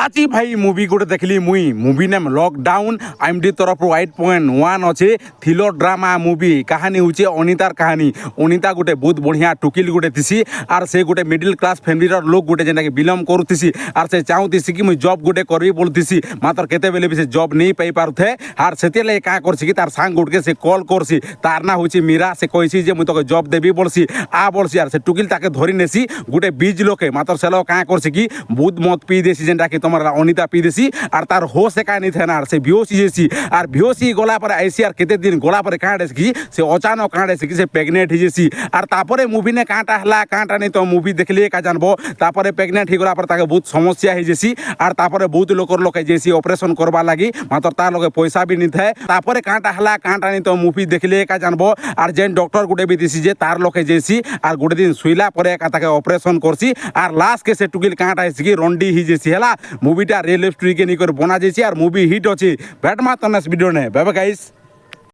আজি ভাই মুভি গোটে দেখলি মুই মুভি নেম লকডাউন আইএমডি তরফর 8.1 অছে থ্রিলর ড্রামা মুভি কাহানি হচ্ছে অনিতার কাহানি। অনিতা গোটে বহুত বঢ়িয়া টুকিল গোটে থিসি আর সে গোটে মিডিল ক্লাস ফ্যামিলির লোক গোটে যেটাকি বিলং করুথিসি আর সে চাহুথিসি কি মুই জব গোটে করবি বলুথিসি মাত্র কেতেবেলে বি সে জব নেই পাই পারুথে আর সেতেলে কাঁ করছি কি তার সাং গোটকে সে কল করছি তার না হচ্ছে মীরা সে কইছি যে মুই তোকে জব দেবি বলছি বলছি আর সে টুকিল তাকে ধরি নেছি গোটে বীজ লোকে মাত্র সে লোক কাঁ করছি কি বহুত মদ পি দেছি যেটাকি তোমার অনিতা পি দেছি আর তার হোশ একা नहीं थे ना से बेहोशी जैसी और बेहोशी गला पर ऐसी और केते दिन गला पर कांडे की से अचानक कांडे की से प्रेग्नेंट ही जैसी और तापरे मूवी ने कांटा हला कांटा नहीं तो मूवी देखलिए का जानबो तापरे प्रेग्नेंट ही गला पर ताके बहुत समस्या ही जैसी और तापरे बहुत लोक जैसी ऑपरेशन करवा लगी मात्र तार लगे पैसा भी नहीं थे तापरे कांटा हला कांटा नहीं तो मूवी देखलिए का जानबो और जेन डॉक्टर गुटे भी दिसी जे तार लोके जैसी और गुटे दिन सुईला पर ताके ऑपरेशन करसी और लास्ट के से टुकिल कांटा है रंडी ही जैसी हला मूवीटा रियल स्टोरी के निकर बना जैसी और मूवी हिट अच्छी बैट मात्र वीडियो ने बाय बाय गाइस।